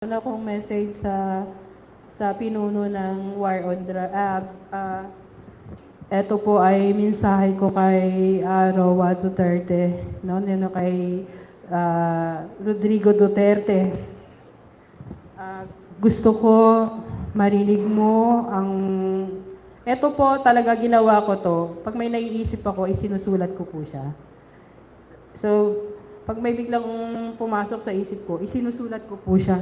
Wala akong message sa pinuno ng War on Drugs. Ito po ay mensahe ko kay Roa Duterte, no? Kay Rodrigo Duterte. Gusto ko marinig mo ang... Ito po talaga ginawa ko to. Pag may naiisip ako, isinusulat ko po siya. So, pag may biglang pumasok sa isip ko, isinusulat ko po siya.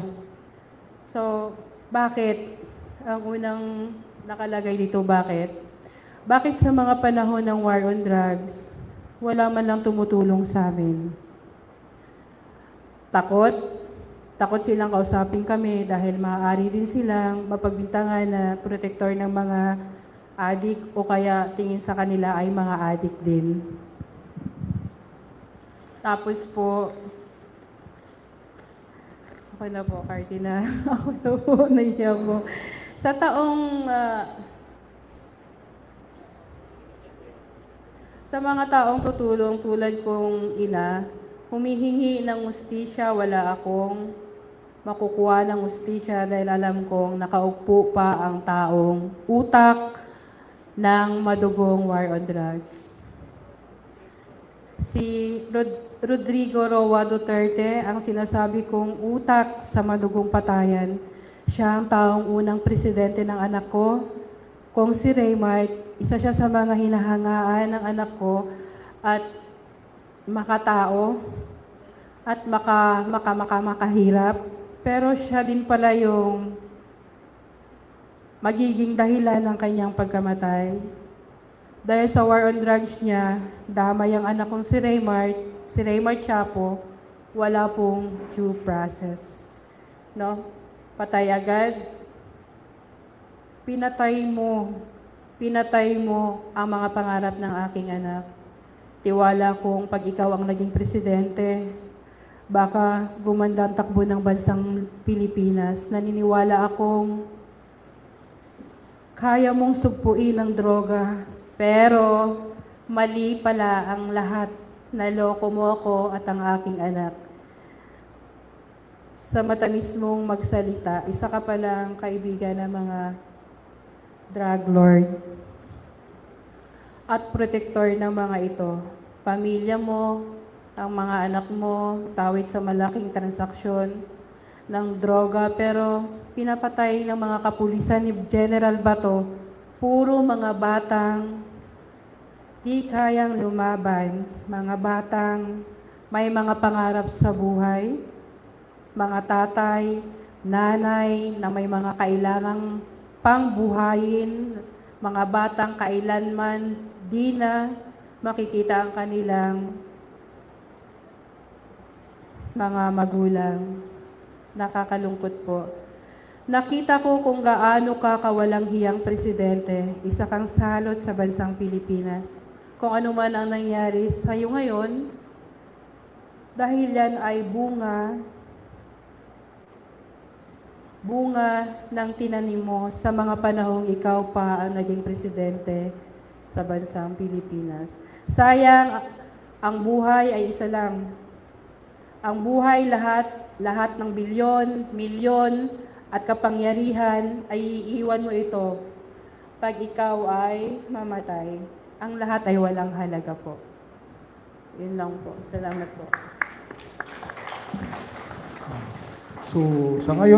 So, bakit? Ang unang nakalagay dito, bakit? Bakit sa mga panahon ng war on drugs, wala man lang tumutulong sa amin? Takot? Takot silang kausapin kami dahil maaari din silang mapagbintangan na protector ng mga adik o kaya tingin sa kanila ay mga adik din. Tapos po, ako na po, Carty na. Ako na po, nahiya po. Sa mga taong tutulong tulad kong ina, humihingi ng ustisya, wala akong makukuha ng ustisya dahil alam kong nakaupo pa ang taong utak ng madugong war on drugs. Si Rodrigo Roa Duterte, ang sinasabi kong utak sa madugong patayan. Siya ang taong unang presidente ng anak ko. Kung si Raymart, isa siya sa mga hinahangaan ng anak ko at makatao at makahirap. Pero siya din pala yung magiging dahilan ng kanyang pagkamatay. Dahil sa war on drugs niya, damay ang anak kong si Raymart Chapo, wala pong due process. No? Patay agad. Pinatay mo ang mga pangarap ng aking anak. Tiwala kong pag ikaw ang naging presidente, baka gumanda ang takbo ng bansang Pilipinas. Naniniwala akong kaya mong sugpuin ang droga, pero mali pala ang lahat. Naloko mo ako at ang aking anak. Sa matamis mong magsalita, isa ka palang kaibigan ng mga drug lord at protector ng mga ito. Pamilya mo, ang mga anak mo, tawid sa malaking transaksyon ng droga, pero pinapatay ng mga kapulisan ni General Bato, puro mga batang di kayang lumaban, mga batang may mga pangarap sa buhay, mga tatay, nanay na may mga kailangang pangbuhayin, mga batang kailanman di na makikita ang kanilang mga magulang. Nakakalungkot po. Nakita ko kung gaano ka kawalang hiyang presidente, isa kang salot sa bansang Pilipinas. Kung ano man ang nangyari sa iyo ngayon, dahil yan ay bunga ng tinanim mo sa mga panahong ikaw pa ang naging presidente sa bansang Pilipinas. Sayang, ang buhay ay isa lang. Ang buhay lahat ng bilyon, milyon, at kapangyarihan ay iiwan mo ito pag ikaw ay mamatay. Ang lahat ay walang halaga po. Yun lang po. Salamat po. So, sa ngayon,